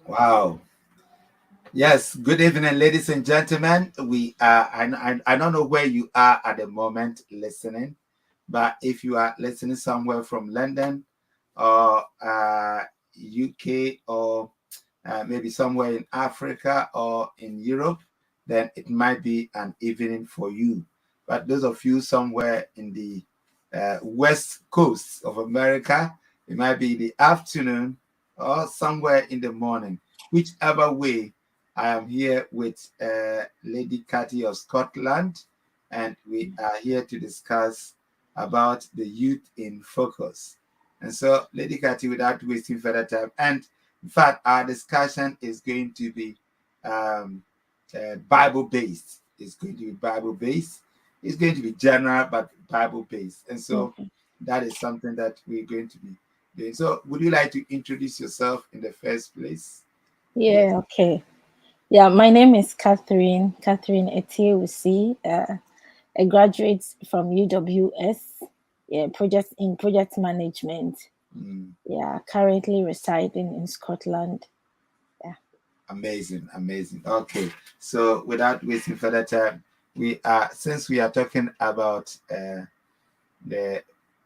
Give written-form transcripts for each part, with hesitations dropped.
Wow. Yes. Good evening, ladies and gentlemen. We are. I don't know where you are at the moment listening, but if you are listening somewhere from London or UK or maybe somewhere in Africa or in Europe, then it might be an evening for you. But those of you somewhere in the west coast of America, it might be the afternoon or somewhere in the morning. Whichever way, I am here with Lady Cathy of Scotland, and we are here to discuss about the youth in focus. And so, Lady Cathy, without wasting further time, and in fact, our discussion is going to be Bible based. It's going to be Bible based. It's going to be general, but Bible based. And so Okay. that is something that we're going to be doing. So, would you like to introduce yourself in the first place? Yes. Yeah, okay. Yeah, my name is Catherine Etiewusi, a graduate from UWS, yeah, project management. Mm, Yeah, currently residing in Scotland. Yeah. amazing, amazing. Okay. So, without wasting further time, we are since we are talking about the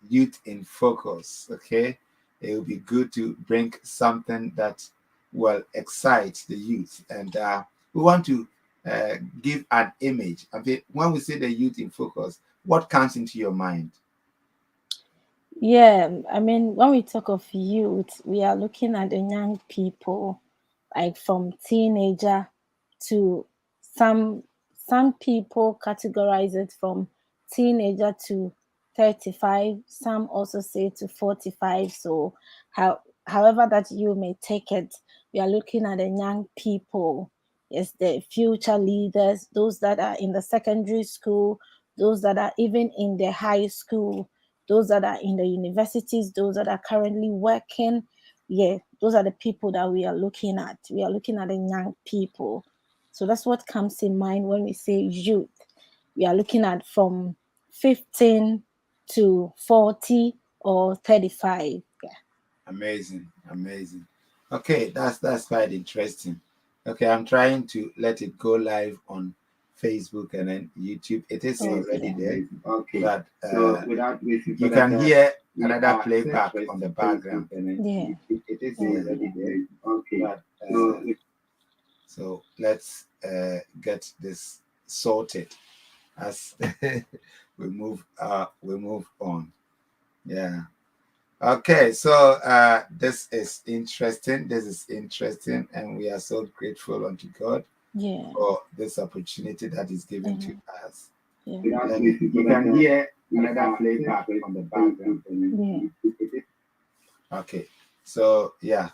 youth in focus. Okay, it will be good to bring something that will excite the youth, and we want to give an image. I mean, when we say the youth in focus, what comes into your mind? Yeah, I mean, when we talk of youth, we are looking at the young people, like from teenager to some some people categorize it from teenager to 35, some also say to 45. So however that you may take it, we are looking at the young people. Yes, the future leaders, those that are in the secondary school, those that are even in the high school, those that are in the universities, those that are currently working. Yeah, those are the people that we are looking at. We are looking at the young people. So that's what comes in mind when we say youth. We are looking at from 15 to 40 or 35. Yeah. Amazing, amazing. Okay, that's quite interesting. Okay, I'm trying to let it go live on Facebook and then YouTube. It is already Okay. there, but you can hear another playback on the background. Yeah. It is Yeah. already there, but so let's get this sorted as we move on. Yeah. Okay, so this is interesting. This is interesting, and we are so grateful unto God Yeah. for this opportunity that is given to Yeah. us. Yeah. You can hear another playback on the background. Yeah. Okay, so yeah,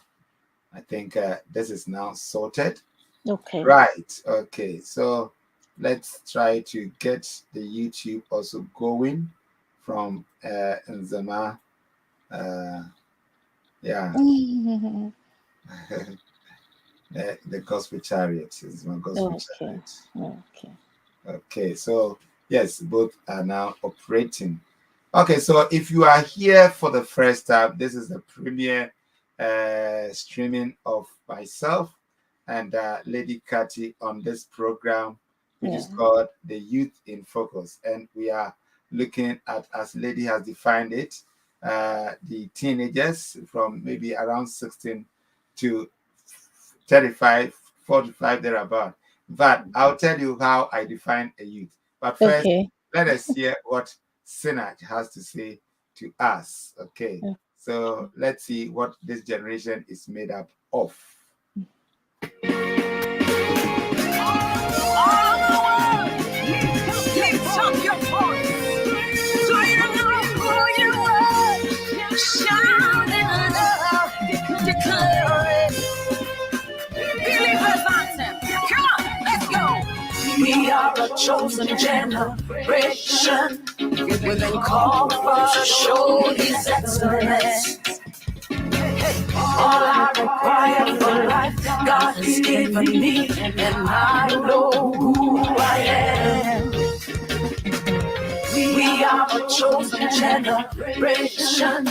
I think this is now sorted. Okay. Right. Okay, so let's try to get the YouTube also going from Nzema. Uh, yeah. The Gospel Chariot is my Gospel Okay. Chariot. Okay. Okay, so yes, both are now operating. Okay, so if you are here for the first time, this is the premiere streaming of myself and Lady Cathy on this program, which is Yeah. called The Youth in Focus. And we are looking at, as Lady has defined it, the teenagers from maybe around 16 to 35, 45, thereabout. But I'll tell you how I define a youth. But first, Okay. let us hear what Synach has to say to us. Okay. So let's see what this generation is made up of. Lift up your voice. Do you know who you are? Shout it out. Declare it. Believers anthem. Come on, let's go. We are a chosen generation. We've been called to show His excellence. All I require for life, God has given me, and I know who I am. We are a chosen generation.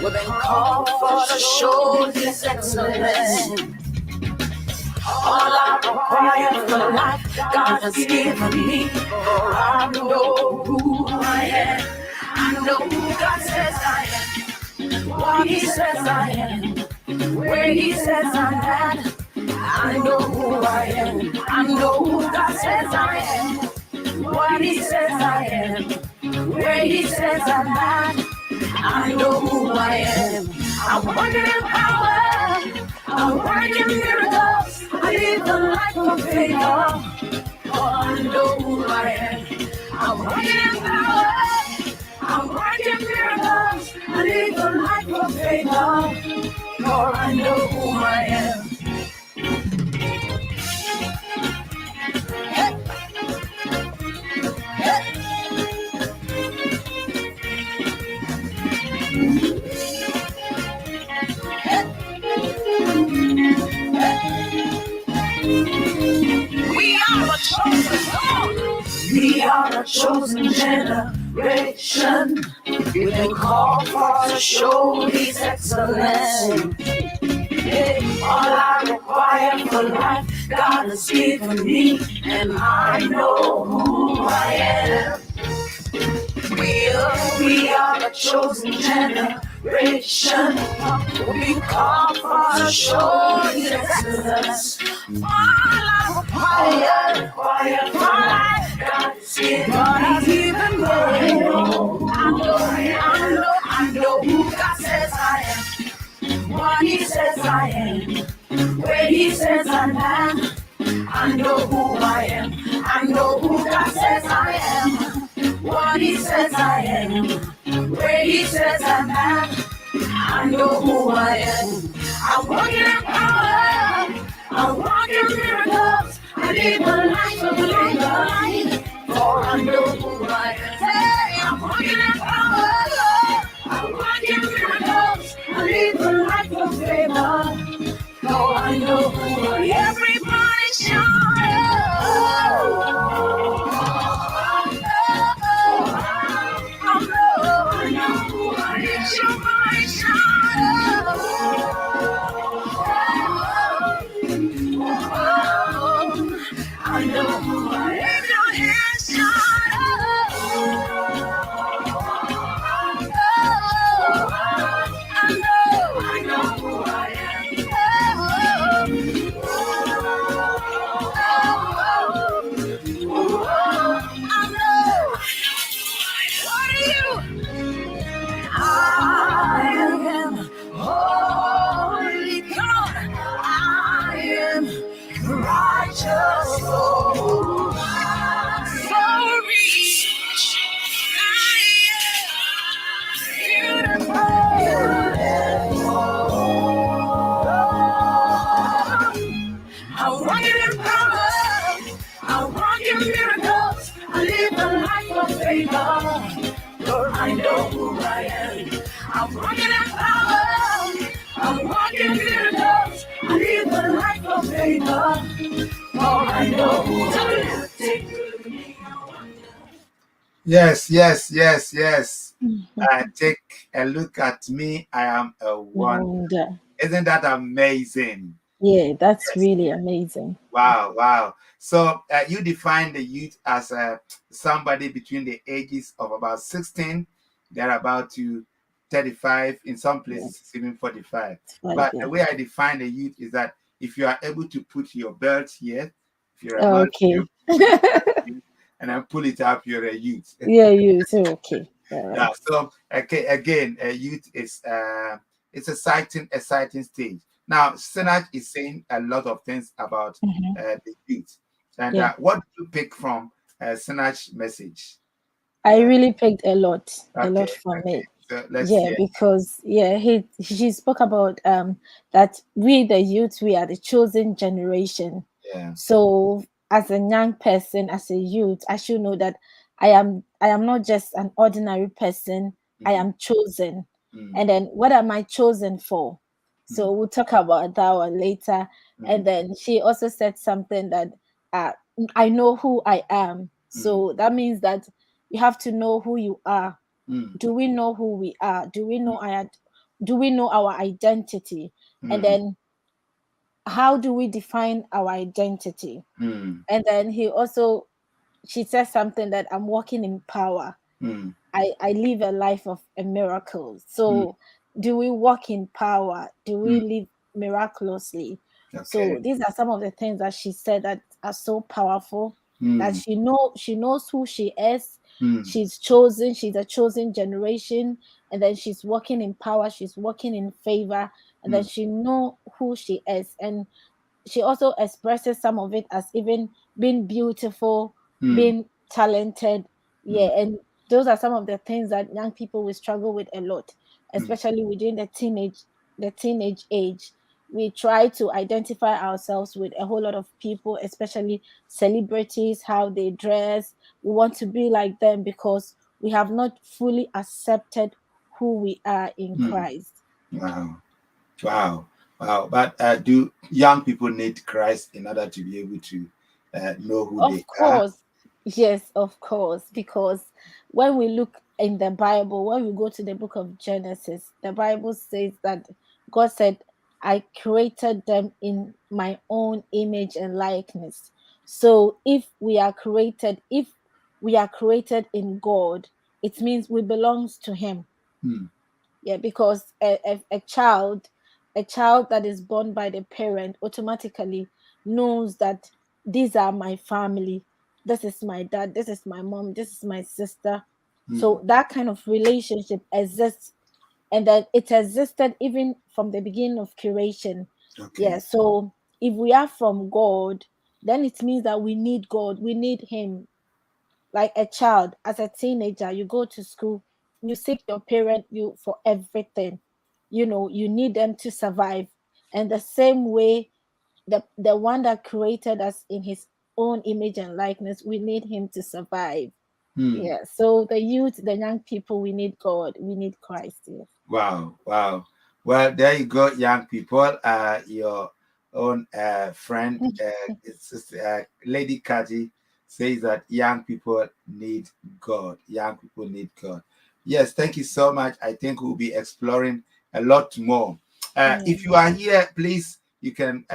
We've been called for to show His excellence. All I require for life, God has given me. For I know who I am. I know who God says I am. What He says I am. Where He says I'm at. I know who I am. I know who God says I am. What He says I am. Where He says I'm at. I know who I am. I'm working in power. I'm working miracles. I live the life of faith. Oh, I know who I am. I'm working in power. I'm working miracles. I live the life of faith. Oh, I know who I am. We are a chosen, we are a chosen generation. We've been called for to show His excellence. All I require for life, God has given me, and I know who I am. We are a chosen generation. We call for to show His excellence. All I require for life, God has given me. I know who God says I am. What He says I am. Where He says I'm at. I know who I am. I know who God says I am. What He says I am. Where He says I'm at. I know who I am. I'm walking in power. I'm walking miracles. I live a life of life. For I know who I am. Hey, I'm walking in power. I'm walking miracles. I live a life of favor. Oh, I know who I am. Everybody I know who I am. Your hands I know who I am. Holy God, I am righteous, oh, so rich. I am beautiful. I'm walking in power. I'm walking miracles. I live a life of favor. Lord, I know who I am. I'm walking in power. I'm walking miracles. I live a life of favor. Lord, I know who I am. Yes, yes, yes, yes. Take a look at me. I am a wonder. Wonder. Isn't that amazing? Yeah, that's Yes. really amazing. Wow, wow. So you define the youth as somebody between the ages of about 16, they're about to 35, in some places it's even 45. But the way I define the youth is that if you are able to put your belt here, if you're a man, Okay. and then pull it up, you're a youth. Yeah, you too. Okay. Yeah. So okay, again, youth is it's exciting stage. Now, Sinach is saying a lot of things about the youth. And Yeah. what did you pick from Sinach's message? I really picked a lot from Okay. it. So let's Yeah, hear. because she spoke about that we the youth, we are the chosen generation. Yeah. So as a young person, as a youth, I should know that I am not just an ordinary person. I am chosen. And then what am I chosen for? So we'll talk about that one later. And then she also said something that uh, I know who I am. So that means that you have to know who you are. Do we know who we are? Do we know do we know our identity? And Mm, then how do we define our identity? mm, And then she says something that I'm walking in power. mm, I live a life of a miracle. mm, So do we walk in power? Do we mm. live miraculously? Okay. So these are some of the things that she said that are so powerful, that Mm, she knows who she is. mm, She's chosen, she's a chosen generation, and then she's walking in power, she's walking in favor, and then mm, she know who she is. And she also expresses some of it as even being beautiful, mm, being talented. mm, Yeah, and those are some of the things that young people will struggle with a lot, mm, especially within the teenage age. We try to identify ourselves with a whole lot of people, especially celebrities, how they dress. We want to be like them because we have not fully accepted who we are in mm. Christ. Wow. Wow. Wow. But do young people need Christ in order to be able to know who they Of are? course, yes, of course, because when we look in the Bible, when we go to the book of Genesis, the Bible says that God said, I created them in my own image and likeness. So if we are created in God, it means we belongs to Him. Mm, Yeah, because a child that is born by the parent automatically knows that these are my family, this is my dad, this is my mom, this is my sister. mm. So that kind of relationship exists, and that it existed even from the beginning of creation. Yeah, Okay. so if we are from God, then it means that we need God, we need Him. Like a child, as a teenager, you go to school, you seek your parent you for everything. You need them to survive. And the same way, the one that created us in his own image and likeness, we need him to survive. Mm. Yeah, so the youth, the young people, we need God, we need Christ. Yes. Wow, wow. Well, there you go, young people. Your own friend, Lady Kaji, says that young people need God. Young people need God. Yes, thank you so much. I think we'll be exploring a lot more. If you Mm. are here, please, you can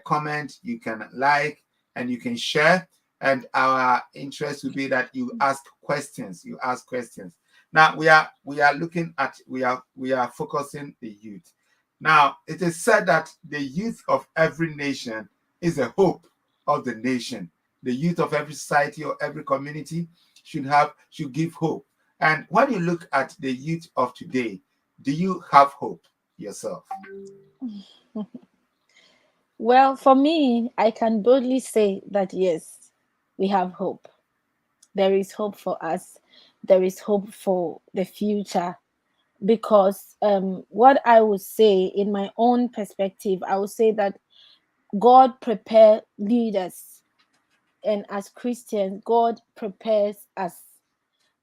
comment, you can like, and you can share. And our interest will be that you ask questions. You ask questions. Now we are looking at we are focusing the youth. Now it is said that the youth of every nation is a hope of the nation. The youth of every society or every community should give hope. And when you look at the youth of today, do you have hope yourself? Well, for me, I can boldly say that yes, we have hope. There is hope for us. There is hope for the future, because what I would say in my own perspective, I would say that God prepare leaders, and as Christians, God prepares us,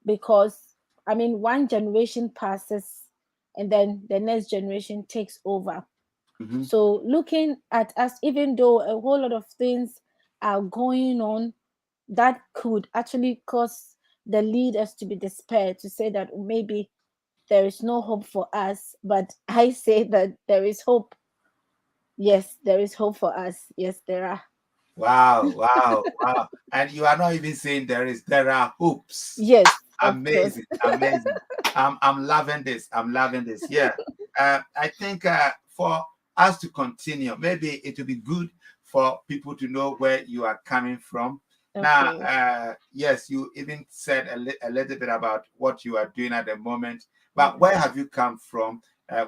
because I mean, one generation passes, and then the next generation takes over. Mm-hmm. So looking at us, even though a whole lot of things are going on that could actually cause the leaders to be despaired, to say that maybe there is no hope for us, but I say that there is hope. Yes, there is hope for us. Yes, there are. Wow, wow, wow. And you are not even saying there are hopes. Yes, of course. Amazing, amazing. I'm loving this. I'm loving this. Yeah. I think for us to continue, maybe it would be good for people to know where you are coming from. Now, Okay. yes, you even said a little bit about what you are doing at the moment, but Mm. where have you come from?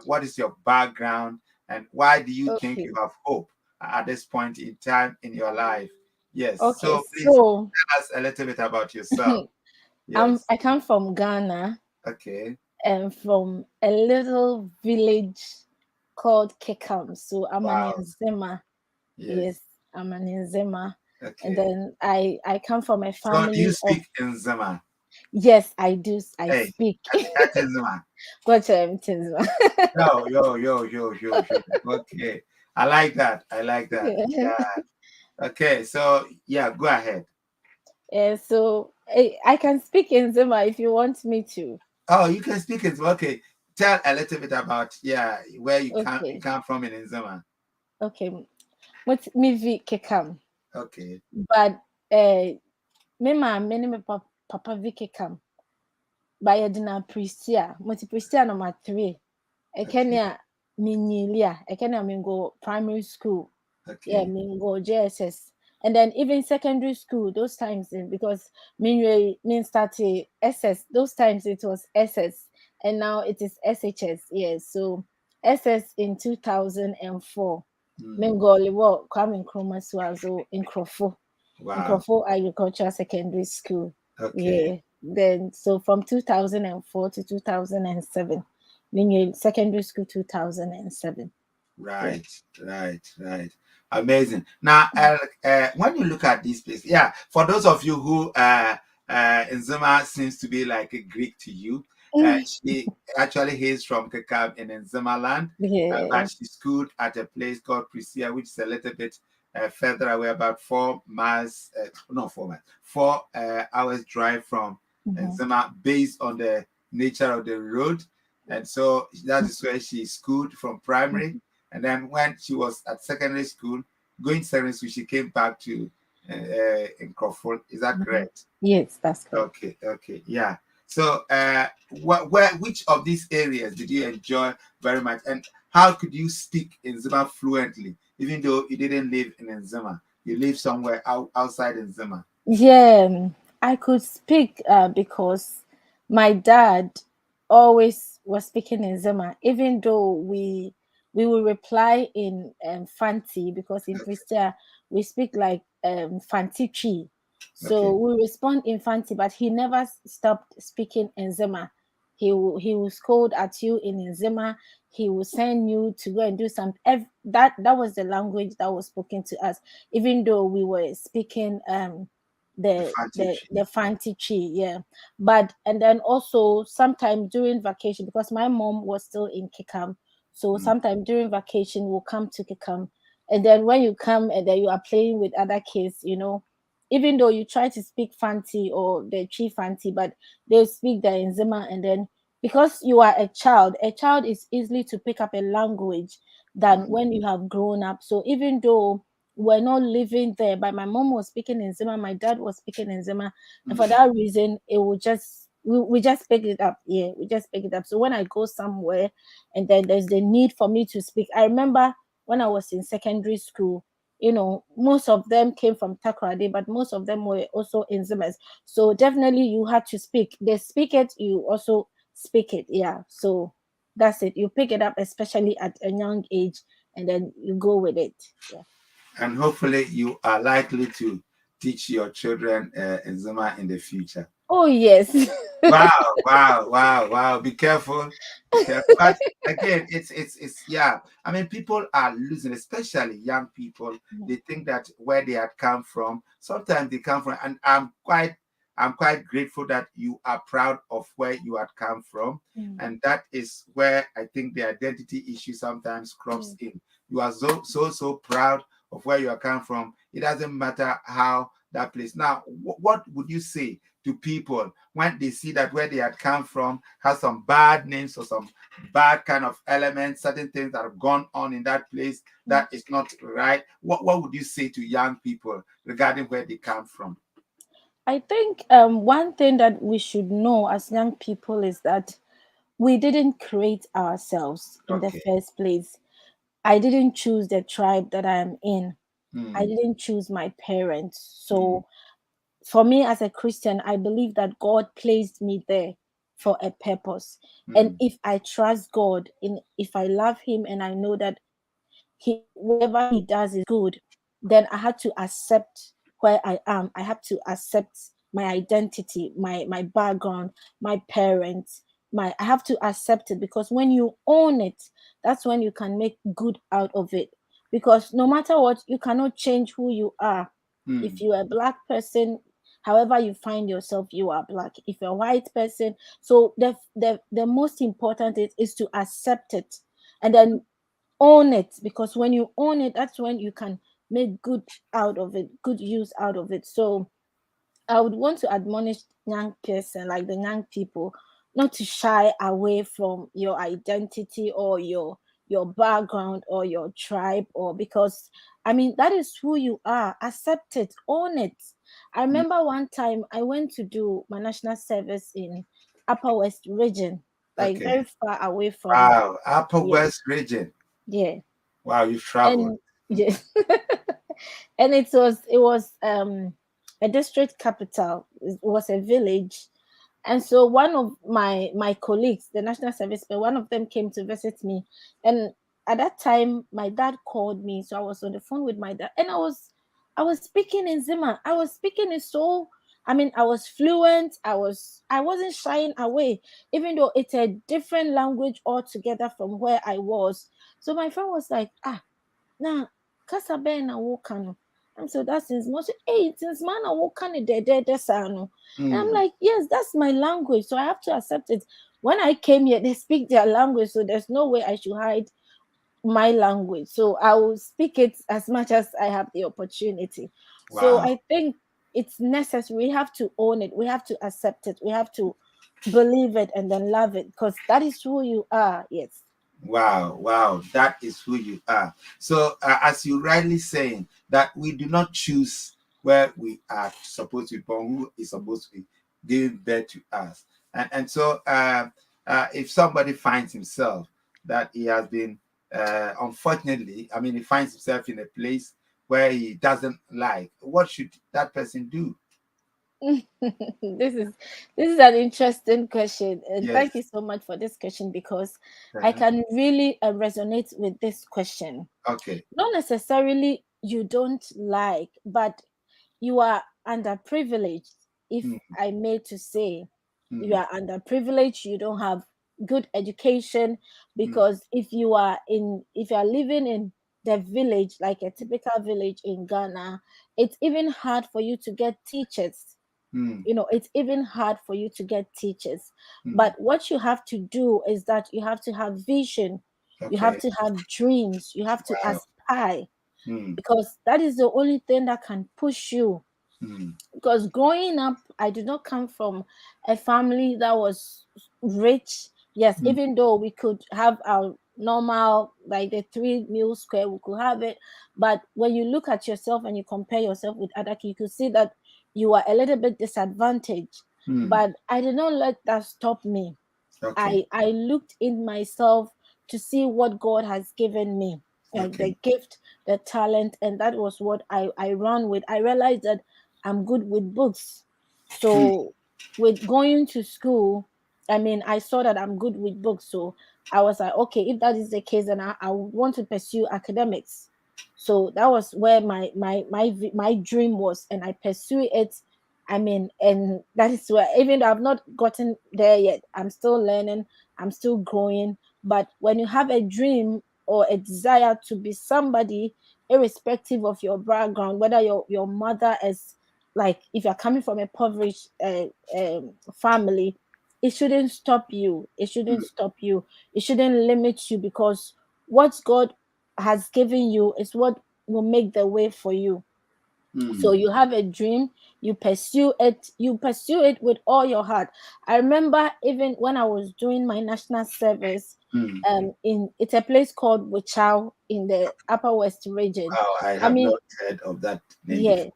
What is your background? And why do you think you Okay. have hope at this point in time in your life? Yes. Okay. So please So tell us a little bit about yourself. Yes. I come from Ghana, Okay. and from a little village called Kekam. So I'm an Wow. Nzema. Yes. Yes, I'm an Nzema. And Okay. then I come from a So do you family of, speak in Zama? yes, I do. I Hey, speak. at Zama. Gotcha, Nzema. Yo, yo, yo, yo, yo, yo. Okay. I like that. I like that. Yeah. Okay. So yeah, go ahead. Yeah, so I can speak in Zema if you want me to. Oh, you can speak it. Okay. tell a little bit about where you Okay. come from in Nzema. Okay. What me vi kekam. Okay. But me ma me ne me papa vi kekam. By Edina Pristia. Multi Pristia number 3. Okay. Ekenya Minilia. Ekenya Mingo primary school. Yeah, Okay. Mingo JSS. And then even secondary school, those times because mean started SS, those times it was SS and now it is SHS. Yeah, so SS in 2004. Hmm. Mingo Liwo Kwame Nkrumah Swazo in Wow. Krofo Agricultural Secondary School. Okay. Yeah. Then so from 2004 to 2007. Secondary school 2007. Yeah. Right, right. Amazing. Now, when you look at this place, for those of you who Nzema seems to be like a Greek to you, she actually hails from Kakab in Nzema land, Yeah. but she schooled at a place called Prisia, which is a little bit further away, about 4 miles, not 4 miles, 4 hours drive from Mhm. Nzema, based on the nature of the road. And so that is where she schooled from primary. Mhm. And then when she was at secondary school, going to secondary school, she came back to in Crawford. Is that Mhm. correct? Yes, that's correct. Okay, yeah. So, which of these areas did you enjoy very much, and how could you speak in Zima fluently, even though you didn't live in Zima? You live somewhere outside in Zima. Yeah, I could speak because my dad always was speaking in Zema, even though we will reply in Fanti because in Okay, Pristia we speak like Fanti Chi. So okay. we respond in Fanti, but he never stopped speaking in Zema. He will scold at you in Zema. He will send you to go and do something. That was the language that was spoken to us, even though we were speaking The the Fanti the tree. the fancy tree, yeah. But and then also sometimes during vacation, because my mom was still in Kikam, so Mm, sometimes during vacation we'll come to Kikam, and then when you come and then you are playing with other kids, even though you try to speak fancy or the tree fancy, but they'll speak the enzima, and then because you are a child is easily to pick up a language than mm, when you have grown up. So even though we're not living there, but my mom was speaking in Zima, my dad was speaking in Zima, and for mm, that reason, it will just we just pick it up. Yeah, we just pick it up. So when I go somewhere, and then there's the need for me to speak, I remember when I was in secondary school. Most of them came from Takoradi, but most of them were also in Zimas. So definitely, you had to speak. They speak it, you also speak it. Yeah. So that's it. You pick it up, especially at a young age, and then you go with it. Yeah. and hopefully, you are likely to teach your children Zima in the future. Oh yes. Wow, wow. Be careful. Be careful. But again, it's yeah. I mean, people are losing, especially young people. They think that where they had come from, sometimes they come from, and I'm quite grateful that you are proud of where you had come from. Mm, And that is where I think the identity issue sometimes yeah. crops in. You are so proud of where you are come from. It doesn't matter how that place. Now, what would you say to people when they see that where they had come from has some bad names or some bad kind of elements, certain things that have gone on in that place Mm. that is not right? What would you say to young people regarding where they come from? I think one thing that we should know as young people is that we didn't create ourselves in the Okay. first place. I didn't choose the tribe that I am in. I Mm, didn't choose my parents. mm, So for me as a Christian, I believe that God placed me there for a purpose. And mm, if I trust God, if I love him and I know that he whatever he does is good, then I had to accept where I am. I have to accept my identity, my background, my parents. I have to accept it, because when you own it, that's when you can make good out of it. Because no matter what, you cannot change who you are. If mm, you're a black person, however you find yourself, you are black. If you're a white person, so the most important is to accept it, and then own it, because when you own it, that's when you can make good out of it, good use out of it. So I would want to admonish young person, like the young people, not to shy away from your identity or your background or your tribe, or because I mean that is who you are. Accept it, own it. I Mm. remember one time I went to do my national service in Upper West region, like Okay. very far away from, Wow. Upper yeah, West region. yeah. Wow, you've traveled. And yeah. And it was a district capital. It was a village. And so one of my colleagues, the national service, but one of them came to visit me. And at that time my dad called me, so I was on the phone with my dad, and I was speaking in Zima. I was speaking in so, I mean, I was fluent. I wasn't shying away, even though it's a different language altogether from where I was. So my friend was like, ah, na kasa bɛn na woka no? And so that's since much, hey, since man na woka ne de saa no. And I'm Mm. like, yes, that's my language, so I have to accept it. When I came here, they speak their language, so there's no way I should hide my language. So I will speak it as much as I have the opportunity. So Wow. I think it's necessary. We have to own it. We have to accept it. We have to believe it and then love it, because that is who you are. Yes. Wow, wow, that is who you are. So, as you rightly saying, that we do not choose where we are supposed to be born, who is supposed to be giving birth to us, and so if somebody finds himself that he has been, unfortunately, I mean, he finds himself in a place where he doesn't like, what should that person do? this is this is an interesting question, and thank you Yes. so much for this question, because I Uh-huh. can really resonate with this question. Okay. Not necessarily you don't like, but you are underprivileged, if Mm, I may to say. You mm, are underprivileged, you don't have good education, mm, because if you are living in the village, like a typical village in Ghana, it's even hard for you to get teachers. mm, It's even hard for you to get teachers. mm. But what you have to do is that you have to have vision, you have Okay. to have dreams, you have to Wow. aspire, Mm, because that is the only thing that can push you. mm, Because growing up, I did not come from a family that was rich. Yes, mm, even though we could have our normal, like the 3 meal square, we could have it. But when you look at yourself and you compare yourself with other kids, you could see that you are a little bit disadvantaged. mm. But I did not let that stop me. Okay. I looked in myself to see what God has given me, like Okay. the gift, the talent, and that was what I ran with. I realized that I'm good with books. Mm, So with going to school, I mean, I saw that I'm good with books. So I was like, okay, if that is the case, then I would want to pursue academics. So that was where my dream was, and I pursue it. I mean, and that is where, even though I've not gotten there yet, I'm still learning, I'm still growing. But when you have a dream or a desire to be somebody, irrespective of your background, whether your mother is, like, if you're coming from a impoverished family, it shouldn't stop you. It shouldn't mm, stop you. It shouldn't limit you, because what God has given you is what will make the way for you. So mm, you have a dream, you pursue it with all your heart. I remember even when I was doing my national service, mm. in it's a place called Wichao in the Upper West region. Wow, I I have mean, not heard of that name yeah, before.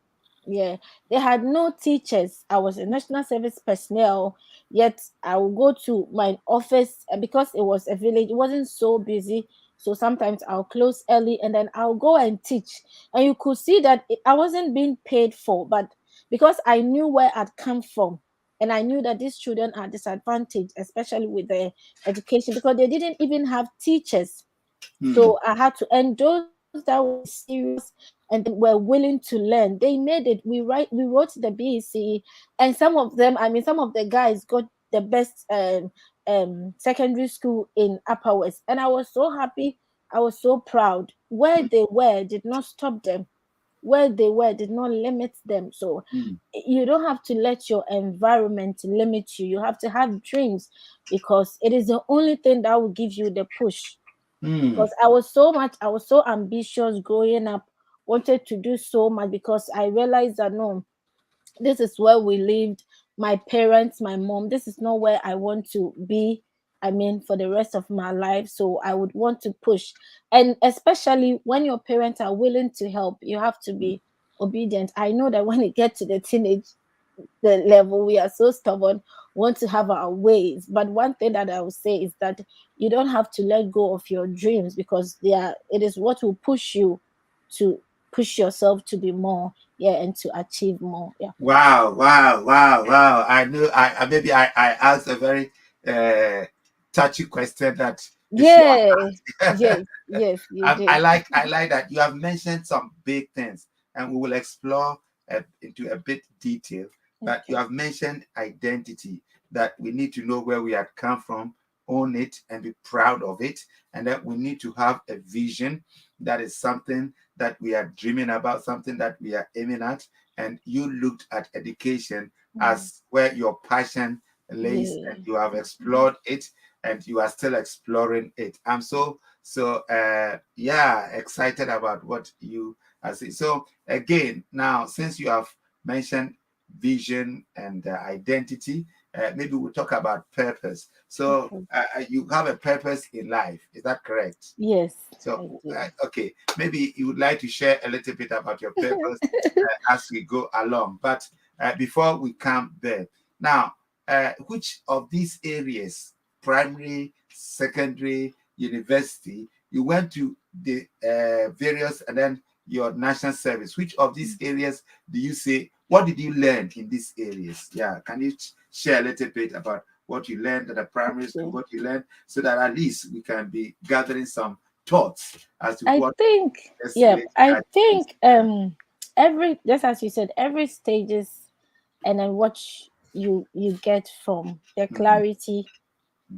yeah. They had no teachers. I was a national service personnel, yet I would go to my office, and because it was a village, it wasn't so busy. So sometimes I'll close early and then I'll go and teach. And you could see that I wasn't being paid for, but because I knew where I'd come from, and I knew that these children are disadvantaged, especially with their education, because they didn't even have teachers. Mm, So I had to, and those that were serious and then were willing to learn, they made it. We wrote the BEC, and some of them, I mean, some of the guys got the best secondary school in Upper West, and I was so happy. I was so proud. Where mm, they were did not stop them. Where they were did not limit them. So mm, you don't have to let your environment limit you. You have to have dreams, because it is the only thing that will give you the push. mm, Because I was so ambitious growing up, wanted to do so much, because I realized that no, this is where we lived, my parents, my mom, this is not where I want to be. I mean, for the rest of my life. So I would want to push. And especially when your parents are willing to help, you have to mm. be obedient. I know that when it gets to the teenage the level, we are so stubborn, want to have our ways. But one thing that I would say is that you don't have to let go of your dreams, because it is what will push you to push yourself to be more, yeah, and to achieve more. Yeah. Wow, wow, wow, wow. I knew maybe I asked a very uh, touchy question that you should Yeah. ask. Yes, yes, you did. I like that you have mentioned some big things, and we will explore into a bit detail. But you Okay. have mentioned identity, that we need to know where we had come from, own it, and be proud of it, and that we need to have a vision, that is something that we are dreaming about, something that we are aiming at. And you looked at education Mm. as where your passion lays, Yeah. and you have explored it, and you are still exploring it. I'm yeah, excited about what you are saying. So again, now since you have mentioned vision and identity, maybe we'll talk about purpose. So Okay. you have a purpose in life, is that correct? Yes, So I do. okay, maybe you would like to share a little bit about your purpose as we go along. But before we come there, now, which of these areas, primary, secondary, university, you went to the various, and then your national service, which of these areas do you say, what did you learn in these areas? Yeah, can you share a little bit about what you learned at the primary school, Okay. what you learned, so that at least we can be gathering some thoughts as to I what think, this yeah, lady I had to think say. every, just as you said, every stages, and then what you get from the Mhm. clarity.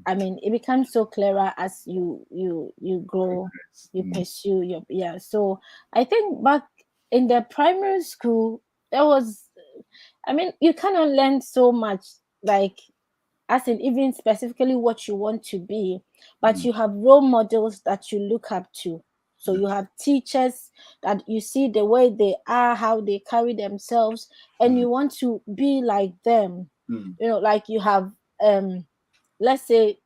I mean, it becomes so clearer as you grow, you Mm, pursue your, yeah. So I think back in the primary school, there was, I mean, you cannot learn so much, like, as in even specifically what you want to be, but mm, you have role models that you look up to. So mm, you have teachers that you see the way they are, how they carry themselves, and mm, you want to be like them. mm, You know, like you have, let's say,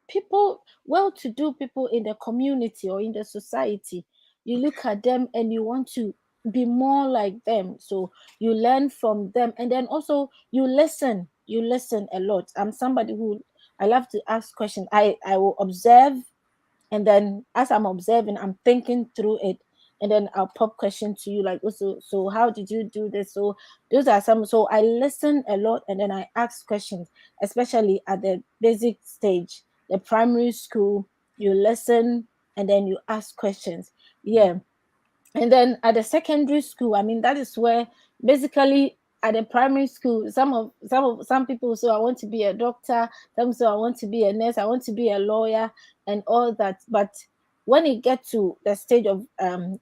people, well-to-do people in the community or in the society. You look at them and you want to be more like them. So you learn from them, and then also you listen a lot. I'm somebody who, I love to ask questions. I will observe, and then as I'm observing, I'm thinking through it, and then I'll pop question to you, like, oh, so how did you do this? So those are some. So I listen a lot, and then I ask questions, especially at the basic stage, the primary school. You listen, and then you ask questions. mm, Yeah. And then at the secondary school, I mean, that is where basically, at the primary school, some people say, I want to be a doctor, some say, I want to be a nurse, I want to be a lawyer, and all that. But when you get to the stage of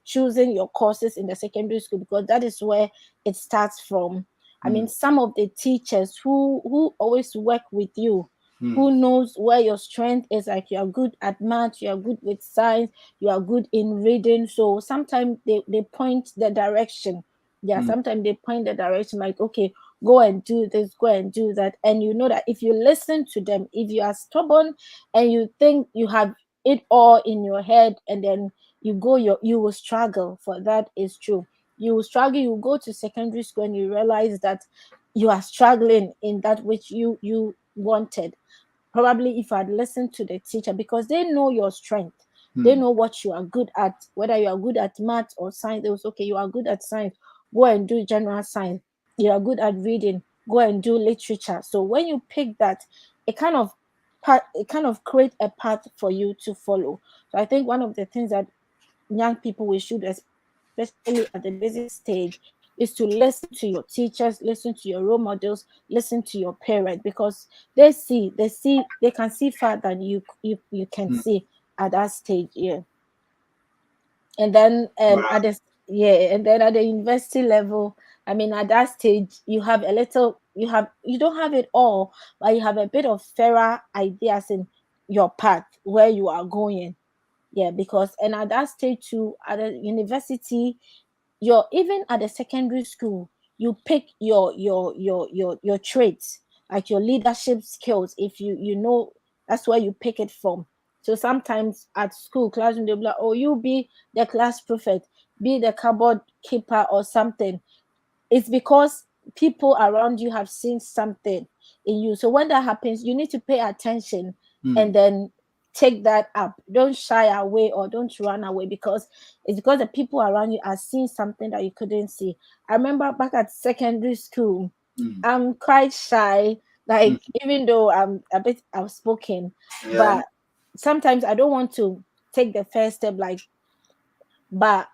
choosing your courses in the secondary school, because that is where it starts from. I mean, mm, some of the teachers who always work with you, mm, who knows where your strength is, like you are good at math, you are good with science, you are good in reading. So sometimes they point the direction. Yeah, mm, sometimes they point the direction, like, okay, go and do this, go and do that. And you know that if you listen to them, if you are stubborn and you think you have it all in your head, and then you will struggle. For that is true. You will struggle, you will go to secondary school and you realize that you are struggling in that which you wanted. Probably if I'd listened to the teacher, because they know your strength, they mm, know what you are good at, whether you are good at math or science. They was, okay, you are good at science, go and do general science. You are good at reading, go and do literature. So when you pick that, it kind of it kind of create a path for you to follow. So I think one of the things that young people we should, especially at the basic stage, is to listen to your teachers, listen to your role models, listen to your parents, because they can see far than you can mm. see at that stage. Yeah. And then Wow. at the yeah, and then at the university level, I mean, at that stage you have a little, you don't have it all, but you have a bit of fairer ideas in your path where you are going. Yeah, because, and at that stage too, at the university, you're, even at the secondary school, you pick your traits, like your leadership skills. If you know, that's where you pick it from. So sometimes at school classroom they'll be like, oh, you be the class prefect, be the cupboard keeper or something. It's because people around you have seen something in you. So when that happens, you need to pay attention and Mm. then take that up. Don't shy away or don't run away, because it's because the people around you are seeing something that you couldn't see. I remember back at secondary school, Mm. I'm quite shy, Mm. like even though I'm a bit outspoken, Yeah. but sometimes I don't want to take the first step, like, but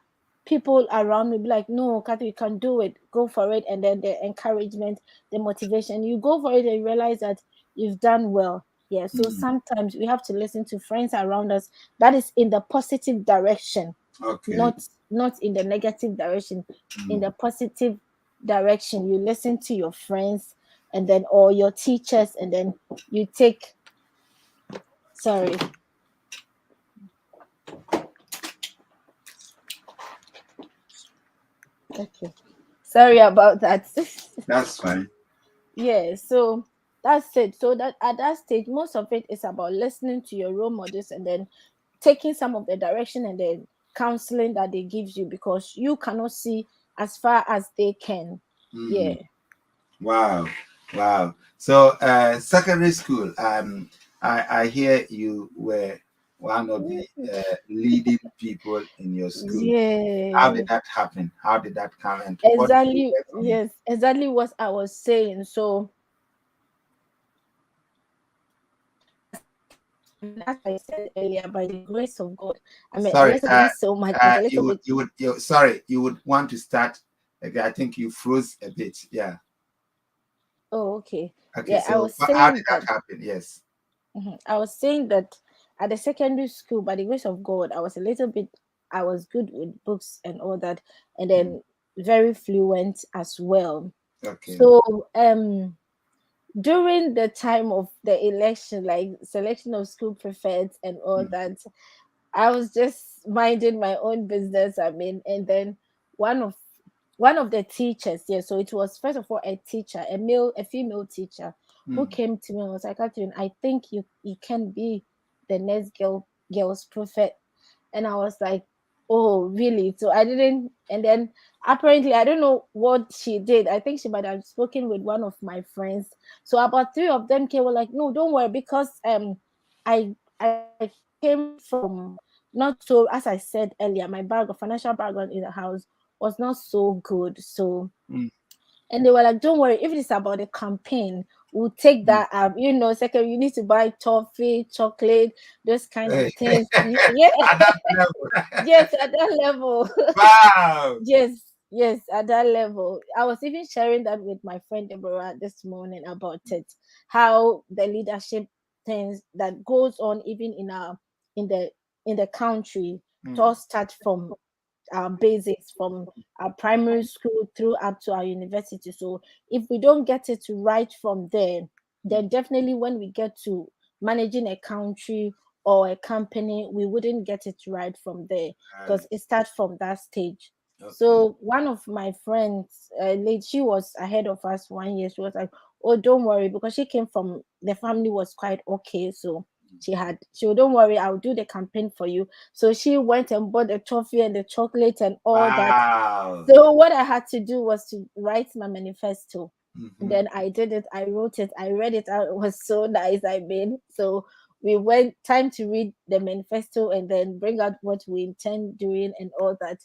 people around me be like, no, Kathy, you can do it, go for it. And then the encouragement, the motivation, you go for it and you realize that you've done well. Yeah, so Mm. sometimes we have to listen to friends around us that is in the positive direction, Okay. not in the negative direction. In Mm. the positive direction, you listen to your friends and then, or your teachers, and then you take, sorry, okay, sorry about that. That's fine. Yeah, so that's it. So that at that stage, most of it is about listening to your role models and then taking some of the direction and then counseling that they gives you, because you cannot see as far as they can. Yeah. Mm. Wow. Wow. So, secondary school. I hear you were one of the leading people in your school. How did Yeah. that happen? How did that come? And what did you Exactly. get from it? Yes, exactly what I was saying. So as I said earlier, by the grace of God, I mean a Sorry. little bit, so much, but a little bit. Sorry. You would want to start. Okay, I think you froze a bit. Yeah. Oh, okay. Okay. Yeah, I So, was how did saying that that. happen? Yes. I was saying that at the secondary school, by the grace of God, I was good with books and all that, and Mm. then very fluent as well. Okay. So, during the time of the election, like selection of school prefects and all Mm. that, I was just minding my own business. I mean, and then one of one of the teachers, yeah, so it was first of all a teacher, a female teacher, who Mm. came to me and was like, Catherine, I think you can be the next girls prophet. And I was like, oh, really? So I didn't. And then apparently, I don't know what she did. I think she might have spoken with one of my friends. So about three of them came, were like, no, don't worry, because I came from, not so, as I said earlier, my background, financial background in the house was not so good. So, Mm. and they were like, don't worry, if it's about the campaign, we'll take Mm. that up. You know, second, you need to buy toffee, chocolate, those kind of Hey. things. Yeah, At that level. yes, at that level. Wow. Yes, yes, at that level. I was even sharing that with my friend Deborah this morning about it, how the leadership things that goes on even in the in the country, it Mm. all start from our basics, from our primary school through up to our university. So if we don't get it right from there, Mm. then definitely when we get to managing a country or a company, we wouldn't get it right from there, because Right. it starts from that stage. Okay. So one of my friends, late, she was ahead of us 1 year. She was like, "Oh, don't worry," because she came from, the family was quite okay. So she would, don't worry, I'll do the campaign for you. So she went and bought the toffee and the chocolate and all that. Wow. So what I had to do was to write my manifesto. And Mm-hmm. then I did it, I wrote it, I read it out. It was so nice. I mean, so we went time to read the manifesto and then bring out what we intend doing and all that.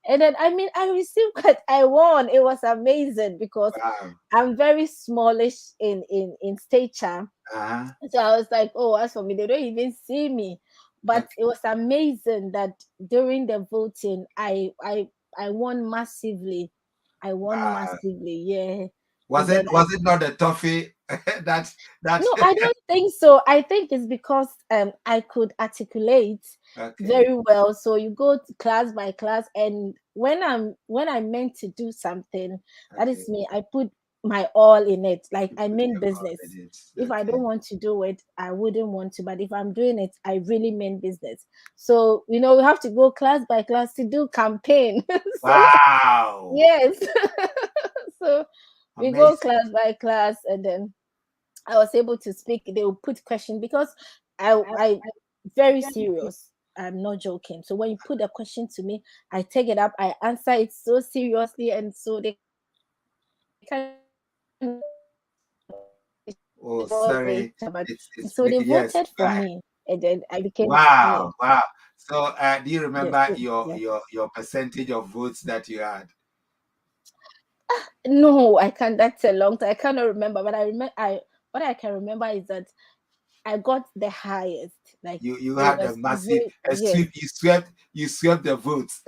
And then I mean I received what I won. It was amazing because Wow. I'm very smallish in stature. Uh-huh. So I was like, oh, as for me, they don't even see me. But Okay. it was amazing that during the voting, I won massively. I won Wow. massively, yeah. Was And it then I, was it not the toffee that that no, I don't think so. I think it's because I could articulate okay. very well. So you go to class by class, and when I'm meant to do something, that Okay. is me. I put my all in it. Like You I put mean your all business. in it. If I Okay. don't want to do it, I wouldn't want to. But if I'm doing it, I really mean business. So you know, we have to go class by class to do campaign. So Wow. yes. So we go Amazing. class by class, and then I was able to speak. They will put question because I very serious. I'm not joking. So when you put a question to me, I take it up, I answer it so seriously, and so they kind of Oh, all great. sorry. But It's so they breaking. Yes. voted for me, and then I became yeah. Wow. Wow. So, do you Yes, remember yeah. your percentage of votes that you had? No, I can't. That's a long time. I cannot remember, but I remember. I what I can remember is that I got the highest. Like You it had a was massive way a yes. sweep. You swept the votes.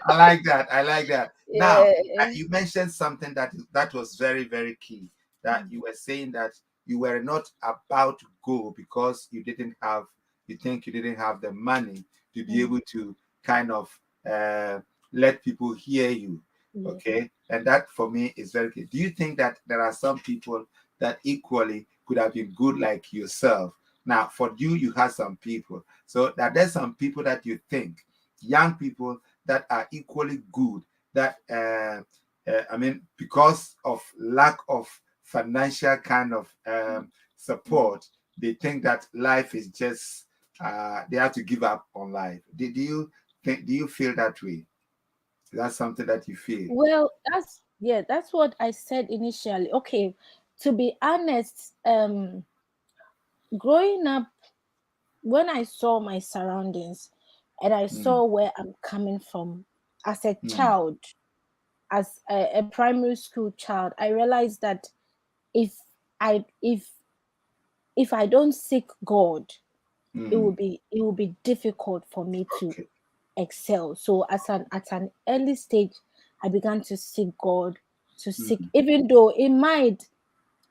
I like that. I like that. Now, Yeah. you mentioned something that was very, very key. That Mm, you were saying that you were not about to go because you think you didn't have the money to be mm, able to kind of uh, let people hear you. yeah. Okay. And that for me is very key. Do you think that there are some people that equally could have been good like yourself? Now, for you, you had some people. So that there's some people that you think, young people that are equally good that I mean, because of lack of financial kind of Mm. support, they think that life is just they have to give up on life. Do you feel that way? That's something that you feel. Well, that's what I said initially. Okay, to be honest, growing up, when I saw my surroundings and I Mm, saw where I'm coming from as a mm, child, as a primary school child, I realized that if I if I don't seek God, mm. it will be difficult for me to Okay. excel. So at an early stage, I began to seek God, to seek, Mm, even though it might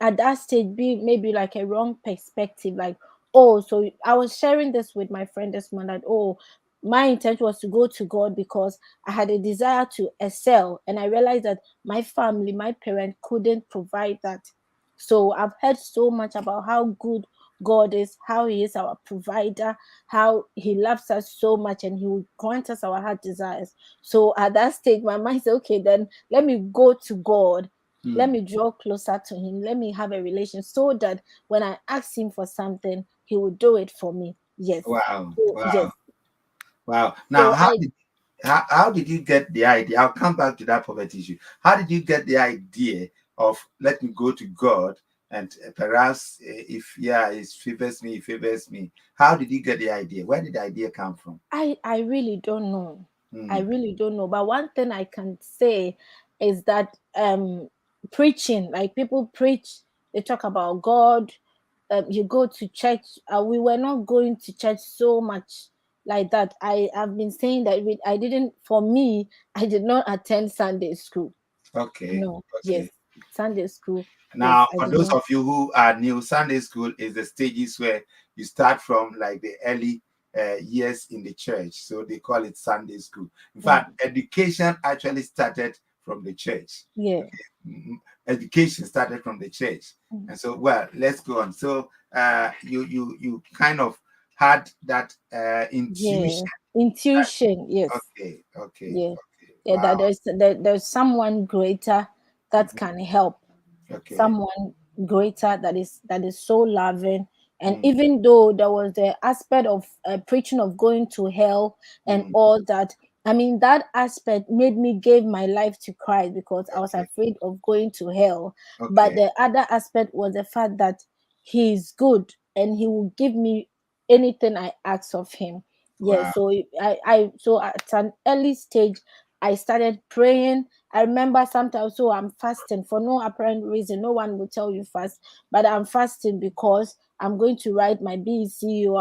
at that stage be maybe like a wrong perspective, like, oh, so I was sharing this with my friend this morning, that oh, my intent was to go to God because I had a desire to excel, and I realized that my family, my parent couldn't provide that. So I've heard so much about how good God is, how he is our provider, how he loves us so much, and he will grant us our heart desires. So at that stage my mind said, okay, then let me go to God, let mm. me draw closer to him, let me have a relation, so that when I ask him for something, he will do it for me. Yes. Wow. So yes. Wow. Wow. Now, So I how did you get the idea? I'll come back to that poverty issue. How did you get the idea of let me go to God and perhaps if yeah, he favors me. How did you get the idea? Where did the idea come from? I really don't know. I Mm, really don't know. But one thing I can say is that preaching, like people preach, they talk about God. You go to church. We were not going to church so much like that. I have been saying that I didn't. For me, I did not attend Sunday school. okay, No. Yes, okay. Sunday school. Yes, Now, I for did those not. of you who are new, Sunday school is the stages where you start from like the early years in the church. So they call it Sunday school. In Mm, fact, education actually started from the church. yeah. Okay. Education started from the church. Mm, And so, well, let's go on. So you kind of had that intuition. yeah. Intuition. Yes. Okay, okay, Yeah. okay. Yeah, that Wow. there's someone greater that Mhm. can help, Okay. someone greater that is so loving. And Mm, even though there was the aspect of preaching of going to hell and mm, all that, I mean, that aspect made me give my life to Christ because I was okay. afraid of going to hell. But Okay. the other aspect was the fact that he is good and he will give me anything I ask of him. Yeah, Wow. so so at an early stage I started praying. I remember sometimes, so I'm fasting for no apparent reason. No one will tell you fast, but I'm fasting because I'm going to write my BEC, or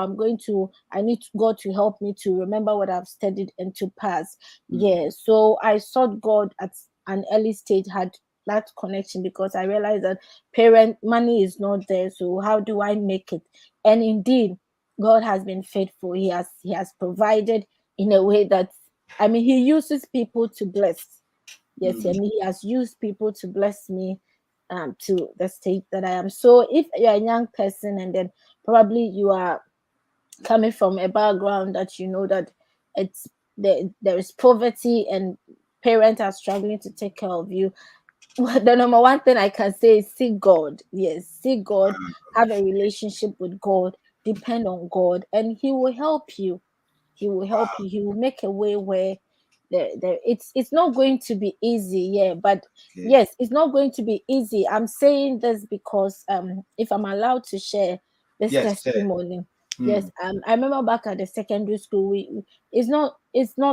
I need God to help me to remember what I've studied and to pass. Mm, Yeah, so I sought God at an early stage, had that connection because I realized that parent money is not there. So how do I make it? And indeed, God has been faithful. He has provided in a way that, I mean, he uses people to bless. Yes, I mm, mean, he has used people to bless me to the state that I am. So if you're a young person and then probably you are coming from a background that you know that it's there is poverty and parents are struggling to take care of you, the number one thing I can say is seek God. Yes, seek God, have a relationship with God, depend on God, and He will help you. He will help you. He will make a way where it's not going to be easy, yeah. But Okay. yes, it's not going to be easy. I'm saying this because if I'm allowed to share this Yes, sir. testimony, yes, Mm, I remember back at the secondary school, it's not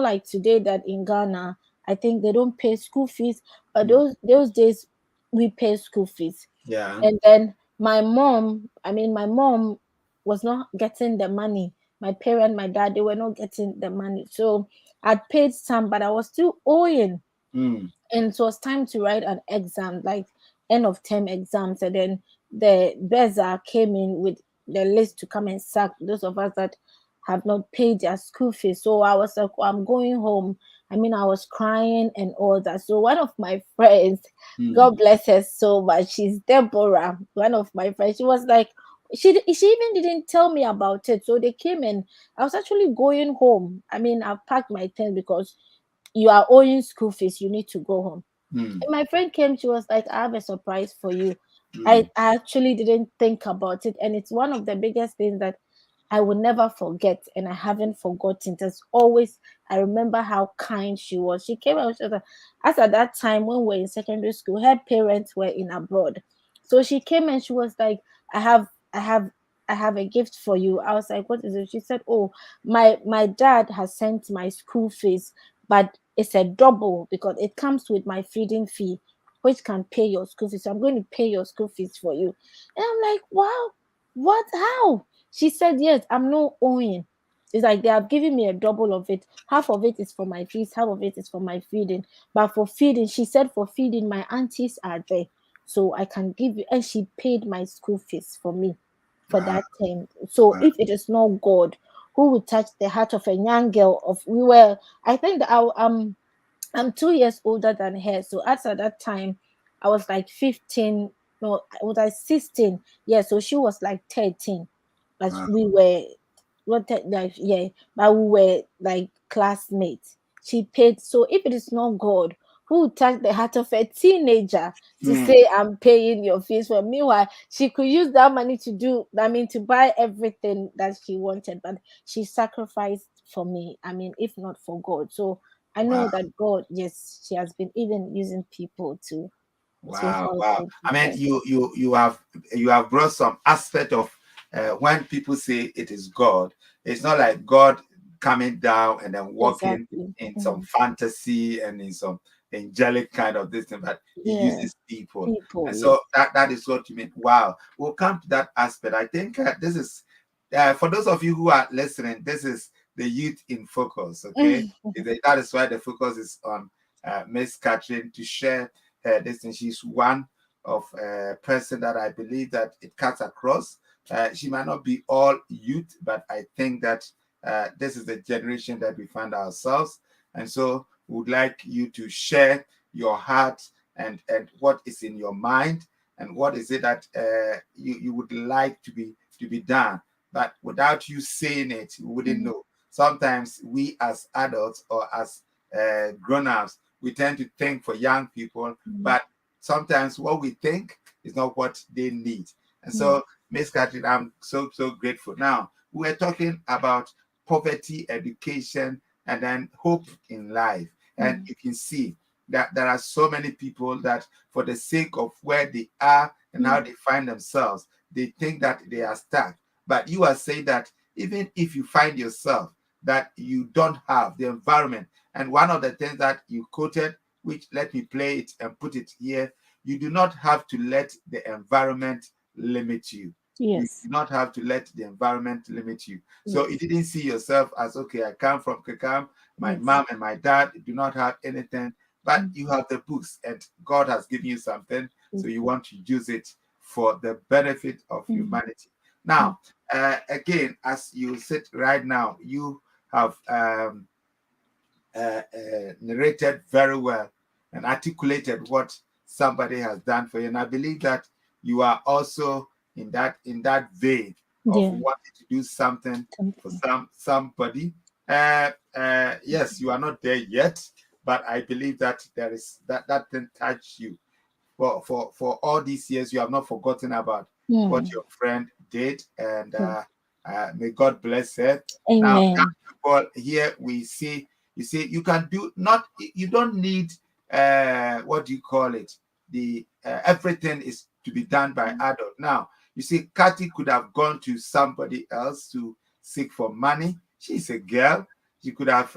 like today that in Ghana, I think they don't pay school fees, but mm, those days we pay school fees. yeah. And then my mom was not getting the money. My parent, my dad, they were not getting the money. So I'd paid some, but I was still owing. Mm, And it was time to write an exam, like end of term exams. And then the Beza came in with the list to come and sack those of us that have not paid their school fees. So I was like, I'm going home. I was crying and all that. So one of my friends, mm. God bless her so much, she's Deborah, one of my friends, she was like, she even didn't tell me about it. So they came and I was actually going home. I packed my things because you are owing school fees, you need to go home. Mm, And my friend came, she was like, I have a surprise for you. I, mm. I actually didn't think about it. And it's one of the biggest things that I will never forget. And I haven't forgotten. There's always, I remember how kind she was. She came out, she was like, as at that time when we were in secondary school, her parents were in abroad. So she came and she was like, I have, I have, I have a gift for you. I was like, what is it? She said, oh, my dad has sent my school fees, but it's a double because it comes with my feeding fee, which can pay your school fees. So I'm going to pay your school fees for you. And I'm like, wow, what? How? She said, yes, I'm not owing. It's like they have given me a double of it. Half of it is for my fees, half of it is for my feeding. But for feeding, she said, for feeding, my aunties are there. So I can give you. And she paid my school fees for me for Wow, that time. So wow. if it is not God, who would touch the heart of a young girl of we were, I think that I'm 2 years older than her. So at that time, I was like 15. No, I was like 16. Yeah, so she was like 13. But Wow. we were like, yeah, but we were like classmates. She paid. So if it is not God who would touch the heart of a teenager to Mm, say, I'm paying your fees for, meanwhile, she could use that money to to buy everything that she wanted, but she sacrificed for me. If not for God. So I wow. know that God, yes, she has been even using people to Wow, help wow. with I mean, that. you have brought some aspect of when people say it is God, it's not like God coming down and then walking Exactly. in some fantasy and in some angelic kind of this thing, but he Yeah. uses people. People, And yes. so that is what you mean. Wow. We'll come to that aspect. I think this is for those of you who are listening, this is the youth in focus. Okay. That is why the focus is on Miss Catherine to share this thing. She's one of person that I believe that it cuts across. She might not be all youth, but I think that this is the generation that we find ourselves. And so we would like you to share your heart and what is in your mind and what is it that you would like to be done. But without you saying it, you wouldn't know. Sometimes we as adults or as grown-ups, we tend to think for young people, but sometimes what we think is not what they need. And so, Miss Catherine, I'm so grateful. Now, we're talking about poverty, education, and then hope in life. And you can see that there are so many people that, for the sake of where they are and how they find themselves, they think that they are stuck. But you are saying that even if you find yourself that you don't have the environment, and one of the things that you quoted, which let me play it and put it here, you do not have to let the environment limit you. You Yes. do not have to let the environment limit you. So you Yes. didn't see yourself as, okay, I come from Kakam, my Yes. mom and my dad do not have anything, but Mm. you have the books and God has given you something, so Mm. you want to use it for the benefit of Mm. humanity. Now, again, as you sit right now, you have narrated very well and articulated what somebody has done for you. And I believe that you are also in that vein of Yeah. wanting to do something for Something. somebody. Yes, you are not there yet, but I believe that there is that thing touched you. For all these years, you have not forgotten about what Mm. your friend did, and may God bless her. Now, Amen. all here we see, you see, you can do not, you don't need what do you call it? The everything is to be done by adult. Now, you see, Kathy could have gone to somebody else to seek for money. She's a girl. She could have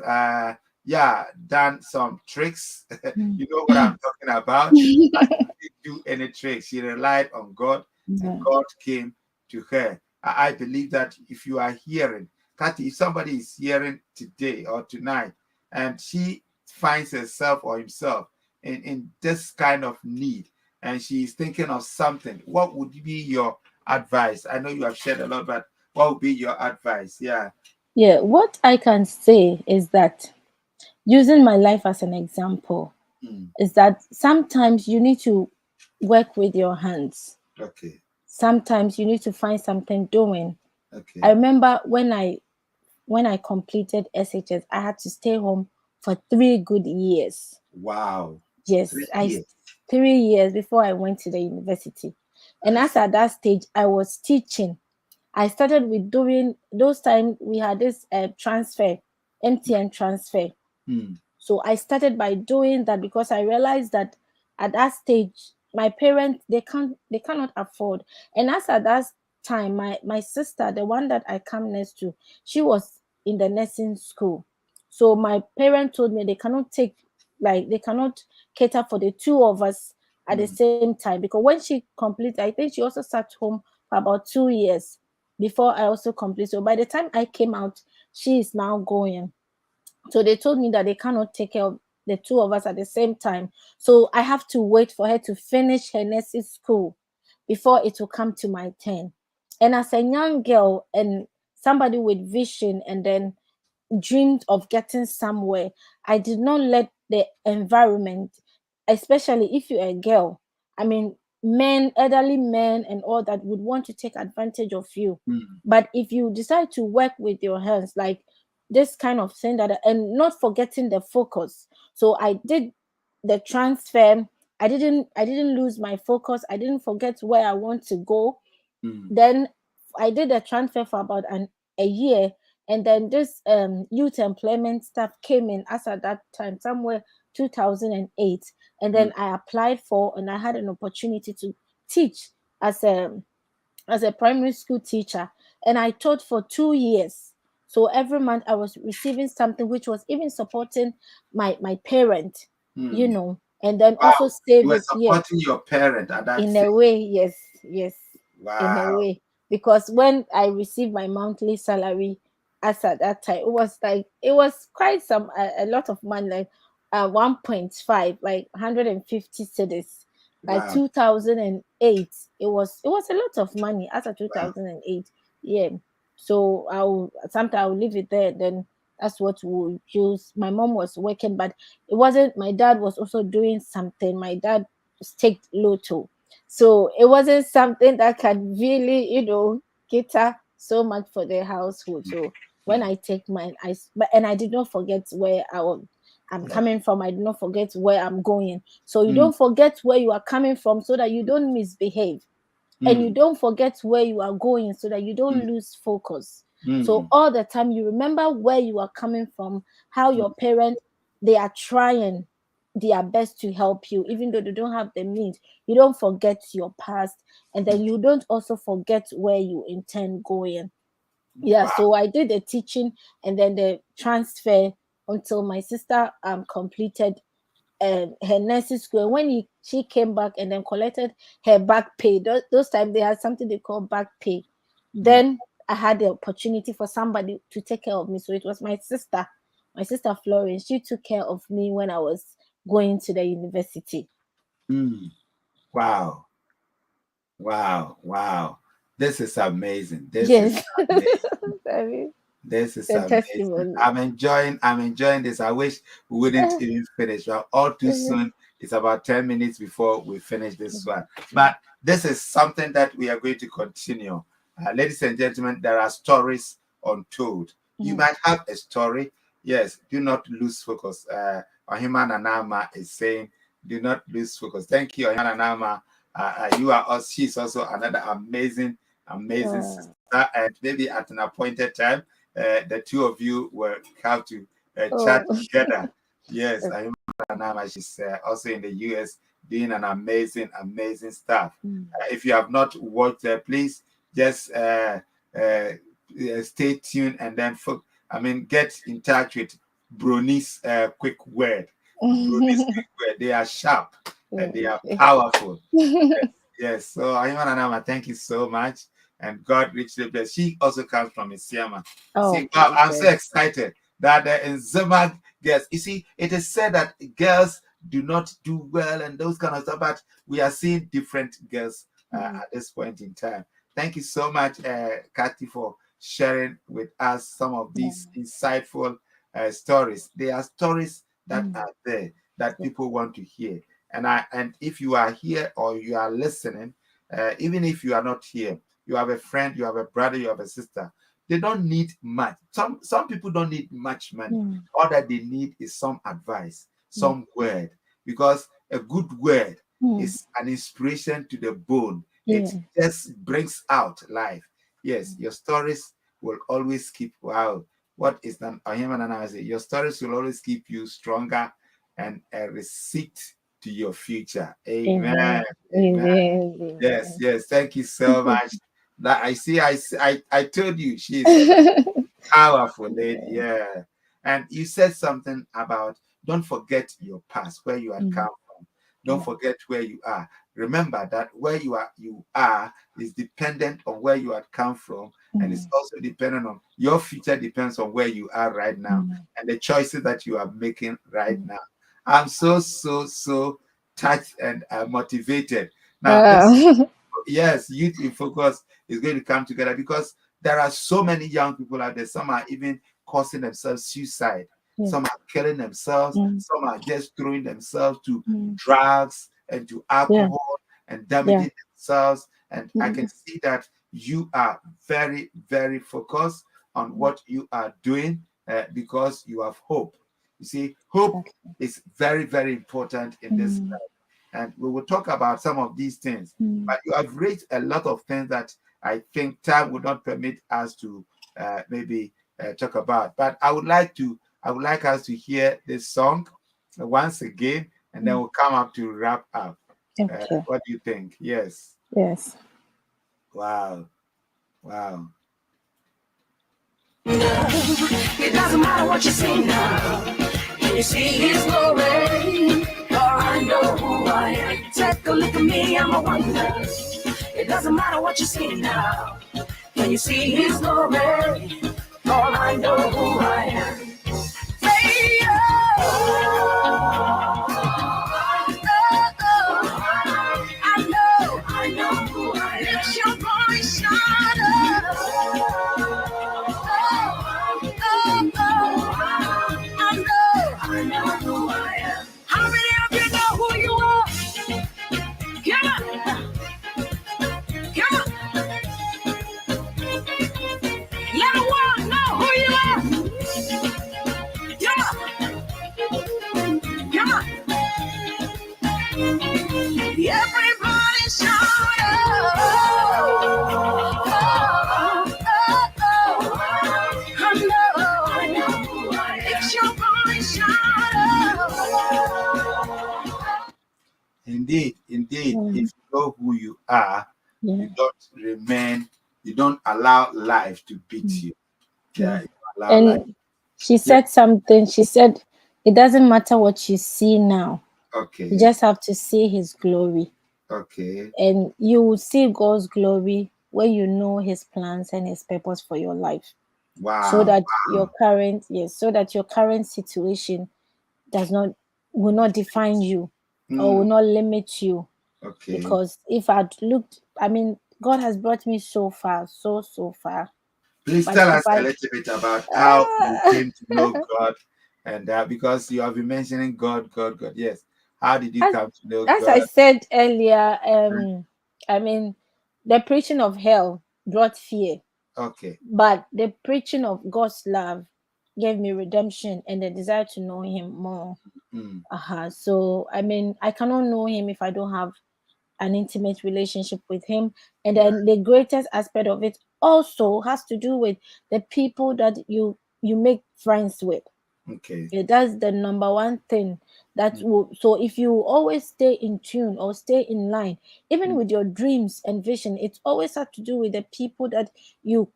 yeah, done some tricks. You know what I'm talking about. But she didn't do any tricks. She relied on God, and Yeah. God came to her. I believe that if you are hearing, Kathy, if somebody is hearing today or tonight, and she finds herself or himself in this kind of need, and she is thinking of something, what would be your advice? I know you have shared a lot, but what would be your advice? Yeah. Yeah, what I can say is that, using my life as an example, Mm, is that sometimes you need to work with your hands. okay. Sometimes you need to find something doing. I Okay. remember when I completed SHS, I had to stay home for 3 good years. Wow. Yes, 3 years. 3 years before I went to the university. And I as see. at that stage, I was teaching. I started with doing those time we had this transfer, MTN transfer. Mm, So I started by doing that because I realized that at that stage, my parents, they cannot afford. And as at that time, my sister, the one that I come next to, she was in the nursing school. So my parents told me they cannot take, like, they cannot cater for the two of us at the mm, same time, because when she completed, I think she also sat home for about 2 years before I also complete. So by the time I came out, she is now going. So they told me that they cannot take care of the two of us at the same time. So I have to wait for her to finish her nursing school before it will come to my turn. And as a young girl and somebody with vision, and then dreamed of getting somewhere, I did not let the environment, especially if you're a girl, I mean, men, elderly men, and all that would want to take advantage of you. mm, But if you decide to work with your hands, like this kind of thing, that, and not forgetting the focus. So I did the transfer. I didn't lose my focus. I didn't forget where I want to go. mm, Then I did a transfer for about a year, and then this youth employment stuff came in as at that time, somewhere 2008, and mm, then I applied for, and I had an opportunity to teach as a primary school teacher, and I taught for 2 years. So every month I was receiving something, which was even supporting my parent, mm. and then also Wow. You were saving. Yeah, supporting your parent at that in stage. a way, yes, yes, in a Wow. way, because when I received my monthly salary, as at that time, it was quite a lot of money, like 1.5, like 150 cedis, like Wow. 2008. It was a lot of money as of Wow. 2008. Yeah. So I'll leave it there. Then that's what we'll use. My mom was working, but it wasn't. My dad was also doing something. My dad staked lotto, so it wasn't something that can really, cater so much for the household. So when Mm, I take mine, and I did not forget where I'm yeah. coming from. I did not forget where I'm going. So you Mm, don't forget where you are coming from, so that you don't misbehave, and you mm, don't forget where you are going, so that you mm, don't lose focus. So mm, all the time you remember where you are coming from, how mm, your parents, they are trying their best to help you, even though they don't have the means. You don't forget your past, and then mm. you don't also forget where you intend going. Yeah, Wow. so I did the teaching and then the transfer until my sister completed her nursing school. And when she came back and then collected her back pay, those times they had something they call back pay. Mm, Then I had the opportunity for somebody to take care of me. So it was my sister Florence. She took care of me when I was going to the university. mm. Wow. Wow. Wow. This is amazing. This is Yes. amazing. I mean, This is the amazing. testimony. I'm enjoying this. I wish we wouldn't even finish. Well, all too soon. It's about 10 minutes before we finish this one. But this is something that we are going to continue. Ladies and gentlemen, there are stories untold. You Mm, might have a story, Yes, do not lose focus. Ohima Nanama is saying, do not lose focus. Thank you, Ohima Nanama. You are also, she's also another amazing Uh, sister. And maybe at an appointed time, the two of you will have to chat oh, together. Yes, Ohima Nanama, she's also in the US doing an amazing stuff. mm, If you have not watched her, please just stay tuned and then get in touch with Broni's quick word. Broni's quick word. They are sharp and they are powerful. Yes. So Ayman Anama, thank you so much. And God richly bless. She also comes from Isiama. See, wow, okay, I'm so good. excited that in Zimag girls, you see, it is said that girls do not do well and those kind of stuff, but we are seeing different girls at this point in time. Thank you so much, Kathy, for sharing with us some of Yeah. these insightful stories. They are stories that Mm, are there that people want to hear. And if you are here or you are listening, even if you are not here, you have a friend, you have a brother, you have a sister. They don't need much. Some people don't need much money. mm, All that they need is some advice, mm, some word, because a good word mm, is an inspiration to the bone. yeah. It just brings out life. Yes, your stories will always keep. Wow, what is that? I say your stories will always keep you stronger and a receipt to your future. Amen. Amen. Amen. Amen. Yes, Amen. yes. Thank you so much. That I see. I told you she's a powerful lady. Yeah. Yeah. And you said something about don't forget your past, where you had Mm, come from. Don't yeah. forget where you are. Remember that where you are is dependent on where you had come from, and it's Mm, also dependent on your future depends on where you are right now mm, and the choices that you are making right mm. now. I'm so touched and motivated. Now, Uh, yes, youth in focus is going to come together because there are so many young people out there. Some are even causing themselves suicide. yeah. Some are killing themselves. Mm, Some are just throwing themselves to mm, drugs and to yeah. alcohol and Yeah. damaging themselves. And I can Mm, see that you are very focused on what you are doing because you have hope. You see, hope okay. is very important in this Mm, life. And we will talk about some of these things, mm, but you have raised a lot of things that I think time would not permit us to maybe talk about. But I would like us to hear this song once again, and then mm. we'll come up to wrap up. Okay. What do you think? Yes. Yes. Wow. Wow. It doesn't matter what you see now. Can you see his glory? For I know who I am. Take a look at me, I'm a wonder. It doesn't matter what you see now. Can you see his glory? For I know who I am. Say, I know who I am. Let your voice shout up. I know who I am. How many of you know who you are? Come on, come on. Let the world know who you are. Come on, come on. Everybody shout out. I know. It's your voice, shout out. Indeed. Mm, If you know who you are, yeah. you don't remain, you don't allow life to beat Mm, you. Yeah, yeah. you don't allow life. And she Yeah. said something. She said, it doesn't matter what you see now. You Okay. just have to see his glory. Okay. And you will see God's glory when you know his plans and his purpose for your life. So Wow. that your current, yes, so that your current situation does not will not define you or will Mm, not limit you. okay. Because if I'd looked, I mean, God has brought me so far, so far. Please But tell if us a I little bit about how you uh, came to know God, and because you have been mentioning God. Yes. How did you as, come to know as I God? said earlier, I mean, the preaching of hell brought fear, Okay. but the preaching of God's love gave me redemption and the desire to know him more. Mm. So I mean, I cannot know him if I don't have an intimate relationship with him. And Yeah. then the greatest aspect of it also has to do with the people that you make friends with. Okay. Yeah, that's the number one thing that Mm. will. So if you always stay in tune or stay in line, even Mm. with your dreams and vision, it's always have to do with the people that you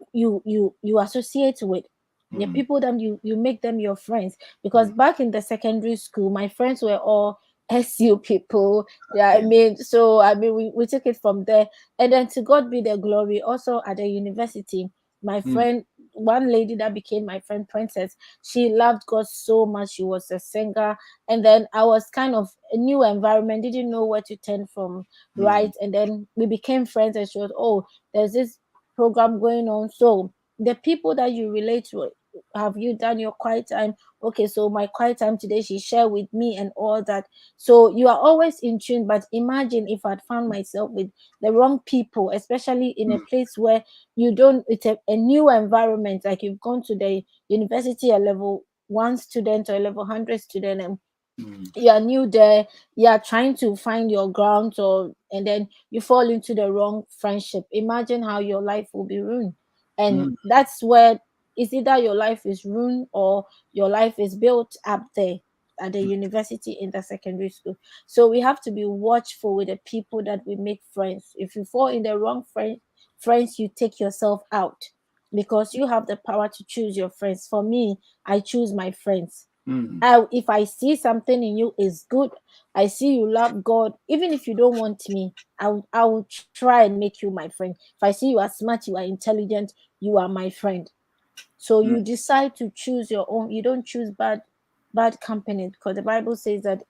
associate with, the Mm. people that you make them your friends. Because Mm. back in the secondary school, my friends were all SU people. Yeah, I Okay. mean, so I mean, we took it from there, and then to God be the glory. Also at the university, my Mm. friend, one lady that became my friend, Princess, she loved God so much. She was a singer. And then I was kind of a new environment, didn't know where to turn from, Mm. right? And then we became friends, and she was, oh, there's this program going on. So the people that you relate to, have you done your quiet time? Okay, so my quiet time today, she shared with me and all that. So you are always in tune. But imagine if I'd found myself with the wrong people, especially in a Mm. place where you don't, it's a new environment, like you've gone to the university, a level one student or a level 100 student, and Mm. you are new there, you are trying to find your ground, or and then you fall into the wrong friendship. Imagine how your life will be ruined. And Mm. that's where it's either your life is ruined or your life is built up there at the university, in the secondary school. So we have to be watchful with the people that we make friends. If you fall in the wrong friends, you take yourself out, because you have the power to choose your friends. For me, I choose my friends. Mm. If I see something in you is good, I see you love God, even if you don't want me, I will try and make you my friend. If I see you are smart, you are intelligent, you are my friend. So Mm. you decide to choose your own. You don't choose bad company, because the Bible says that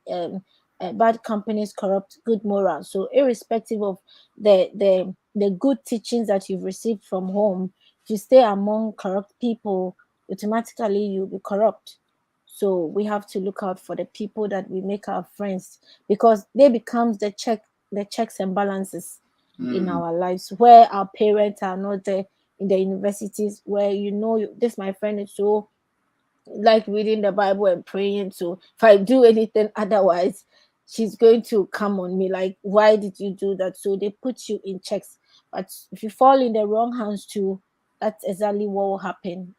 bad companies corrupt good morals. So irrespective of the good teachings that you've received from home, if you stay among corrupt people, automatically you'll be corrupt. So we have to look out for the people that we make our friends, because they becomes the checks and balances in Mm. our lives, where our parents are not there, in the universities, where this my friend is so like reading the Bible and praying. So if I do anything otherwise, she's going to come on me like, why did you do that? So they put you in checks. But if you fall in the wrong hands too, that's exactly what will happen.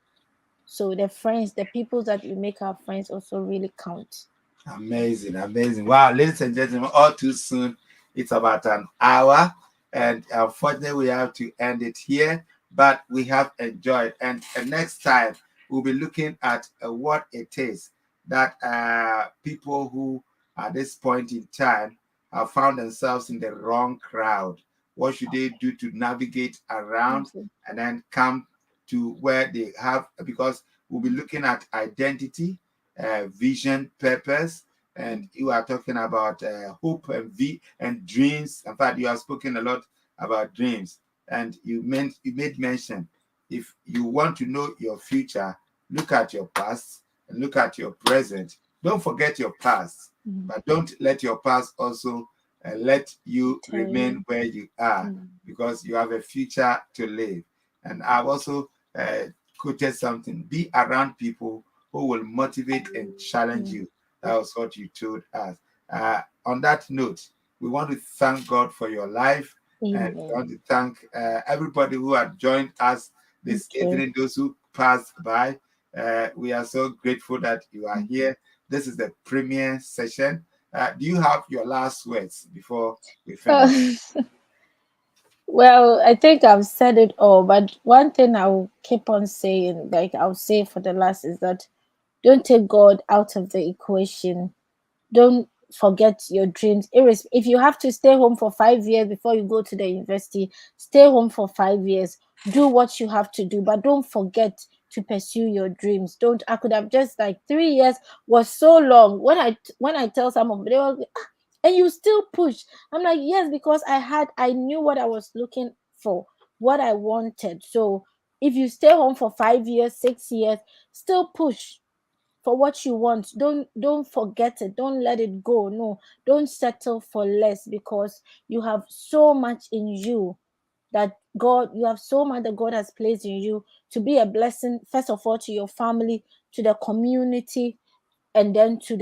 So the people that we make our friends also really count. Amazing, amazing. Wow, ladies and gentlemen, all too soon. It's about an hour, and unfortunately, we have to end it here. But we have enjoyed, and next time we'll be looking at what it is that people who, at this point in time, have found themselves in the wrong crowd. What should they do to navigate around Okay. and then come to where they have? Because we'll be looking at identity, vision, purpose, and you are talking about hope and and dreams. In fact, you have spoken a lot about dreams, and you made mention, if you want to know your future, look at your past and look at your present. Don't forget your past, Mm. but don't let your past also let you Tell remain you. where you are, Mm. because you have a future to live. And I've also quoted something: be around people who will motivate and challenge Mm. you. That was what you told us. On that note, we want to thank God for your life, and we Amen. want to thank everybody who had joined us this Okay. evening, those who passed by. We are so grateful that you are Mm. here. This is the premiere session. Do you have your last words before we finish? Well, I think I've said it all, but one thing I'll keep on saying, like I'll say for the last, is that don't take God out of the equation. Don't forget your dreams. If you have to stay home for 5 years before you go to the university, stay home for 5 years. Do what you have to do, but don't forget to pursue your dreams. Don't. I could have just, like, 3 years was so long. When I tell some of them, they were, and you still push. I'm like, yes, because I knew what I was looking for, what I wanted. So if you stay home for 5 years, 6 years, still push for what you want. Don't forget it. Don't let it go. No, don't settle for less, because you have so much in you you have so much that God has placed in you to be a blessing, first of all, to your family, to the community, and then to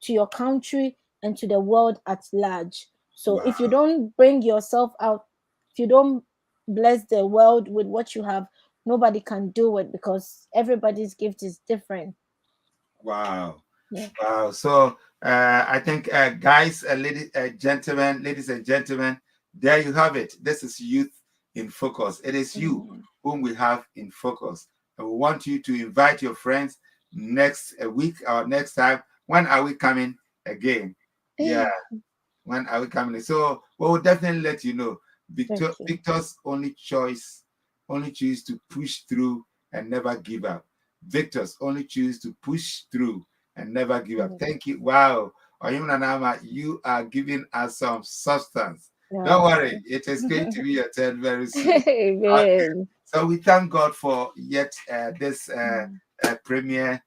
your country and to the world at large. So Wow. if you don't bring yourself out, if you don't bless the world with what you have, nobody can do it, because everybody's gift is different. Wow. Yeah. Wow. So I think, guys, ladies and gentlemen, there you have it. This is Youth in Focus. It is you Mm. whom we have in focus. And we want you to invite your friends next week or next time. When are we coming again? Yeah. When are we coming? So we will definitely let you know. Okay. Victor's only choose to push through and never give up. Victor's only choose to push through and never give up. Thank you. Wow. Oyumanama, you are giving us some substance. Don't Yeah. worry, it is going to be your turn very soon. Okay. Amen. So we thank God for yet this Mm. premiere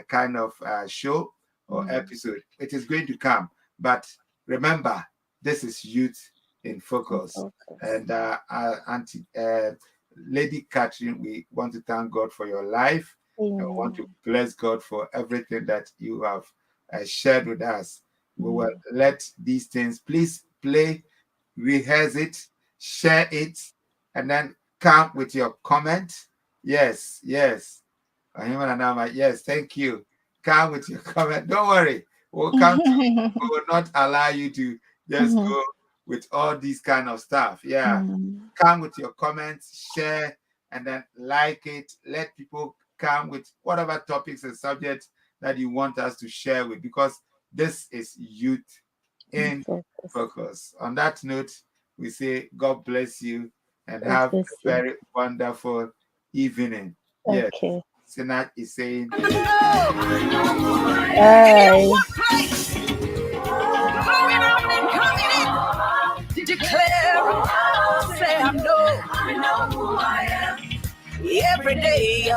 kind of show or Mm. episode. It is going to come. But remember, this is Youth in Focus. Focus. And Auntie Lady Catherine, we want to thank God for your life. I want to Amen. bless God for everything that you have shared with us. We will Mm. let these things, please play, rehearse it, share it, and then come with your comment. Yes, yes. Yes, thank you. Come with your comment. Don't worry. We'll come to you. We will not allow you to just Mhm. go with all these kind of stuff. Yeah. Mm. Come with your comments, share, and then like it. Let people come with whatever topics and subjects that you want us to share with, because this is Youth in Focus. Focus. On that note, we say God bless you and God have a bless you. very wonderful evening. Yes. Okay. Sinat is saying, In your Bye. workplace, going out and coming in, declare, say I know who I am every day.